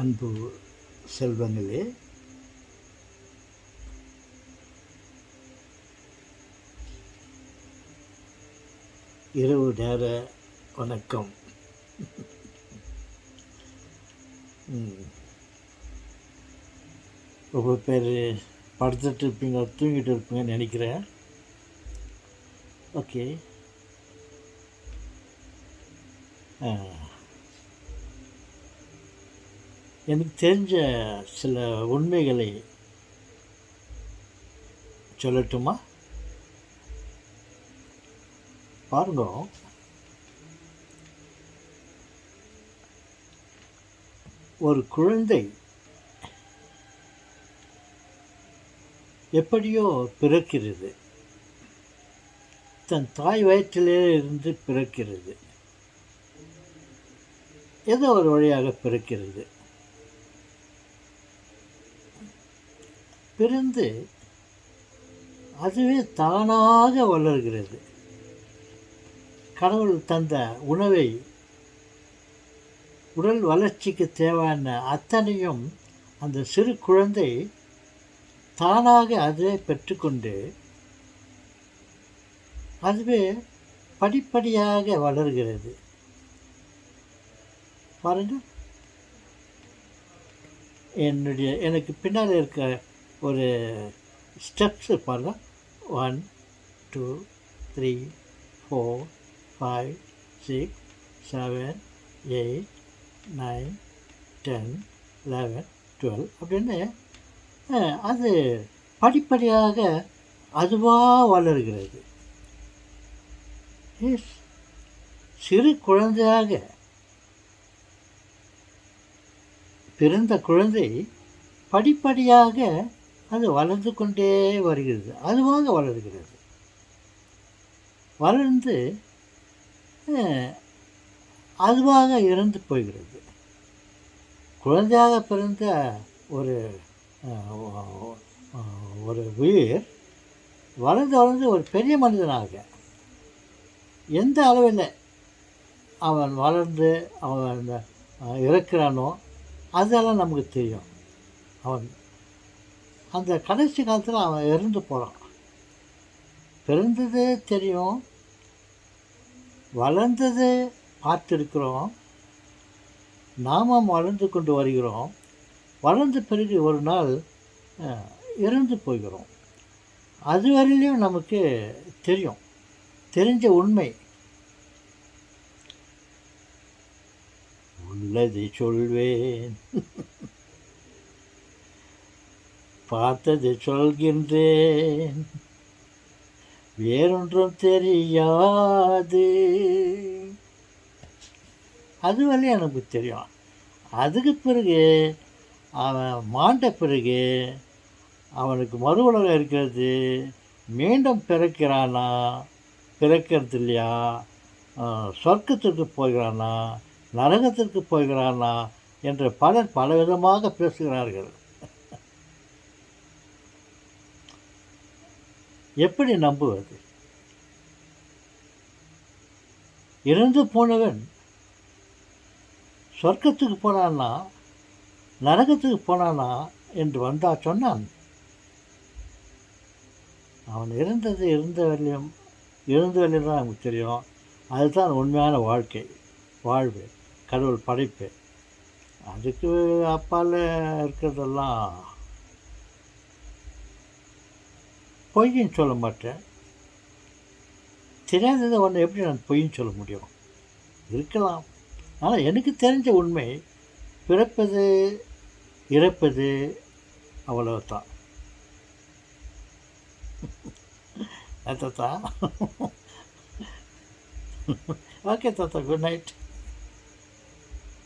அன்பு செல்வங்களே, இரவு நேர வணக்கம். ரொம்ப பேர் படுத்துட்டு இருப்பீங்க, தூங்கிட்டு இருப்பீங்கன்னு நினைக்கிறேன். ஓகே, எனக்கு தெரிஞ்ச சில உண்மைகளை சொல்லட்டுமா? பாருங்க, ஒரு குழந்தை எப்படியோ பிறக்கிறது, தன் தாய் வயிற்றிலே இருந்து பிறக்கிறது, ஏதோ ஒரு வழியாக பிறக்கிறது. பிறந்து அதுவே தானாக வளர்கிறது. கடவுள் தந்த உணவை, உடல் வளர்ச்சிக்கு தேவையான அத்தனையும் அந்த சிறு குழந்தை தானாக அதுவே பெற்றுக்கொண்டு அதுவே படிப்படியாக வளர்கிறது. பாருங்கள், எனக்கு பின்னால் இருக்க ஒரு ஸ்டெப்ஸு பாருங்கள். 1 2 3 4 5 6 7 8 9 10 11 12 அப்படின்னு அது படிப்படியாக அதுவாக வளர்கிறது. சிறு குழந்தையாக பிறந்த குழந்தை படிப்படியாக அது வளர்ந்து கொண்டே வருகிறது, அதுவாக வளர்கிறது. வளர்ந்து அதுவாக இறந்து போகிறது. குழந்தையாக பிறந்த ஒரு ஒரு உயிர் வளர்ந்து வளர்ந்து ஒரு பெரிய மனிதனாக எந்த அளவில் அவன் வளர்ந்து அவன் இறக்கிறானோ அதெல்லாம் நமக்கு தெரியும். அவன் அந்த கடைசி காலத்தில் அவன் இறந்து போகிறான். பிறந்தது தெரியும், வளர்ந்தது பார்த்துருக்கிறோம், நாம் வளர்ந்து கொண்டு வருகிறோம். வளர்ந்த பிறகு ஒரு நாள் இறந்து போகிறோம். அதுவரையிலையும் நமக்கு தெரியும், தெரிஞ்ச உண்மை. உள்ளதை சொல்வேன், பார்த்ததை சொல்கின்றேன், வேறொன்றும் தெரியாது. அதுவரையும் எனக்கு தெரியும். அதுக்கு பிறகு அவன் மாண்ட பிறகு அவனுக்கு மறு உலகம் இருக்கிறது, மீண்டும் பிறக்கிறானா பிறக்கிறது இல்லையா, சொர்க்கத்திற்கு போகிறானா நரகத்திற்கு போகிறானா என்று பலர் பலவிதமாக பேசுகிறார்கள். எப்படி நம்புவது? இறந்து போனவன் சொர்க்கத்துக்கு போனானா நரகத்துக்கு போனானா என்று வந்தா சொன்னான். அவன் இருந்தது இருந்தவரையும் தான் நமக்கு தெரியும். அதுதான் உண்மையான வாழ்க்கை, வாழ்வு, கடவுள் படைப்பு. அதுக்கு அப்பால் இருக்கிறதெல்லாம் பொய்ன்னு சொல்ல மாட்டேன். தெரியாததை ஒன்று எப்படி நான் பொய்ன்னு சொல்ல முடியும்? இருக்கலாம். ஆனால் எனக்கு தெரிஞ்ச உண்மை, பிறப்பது இறப்பது அவ்வளவுதான். தாத்தா. ஓகே தாத்தா, குட் நைட்.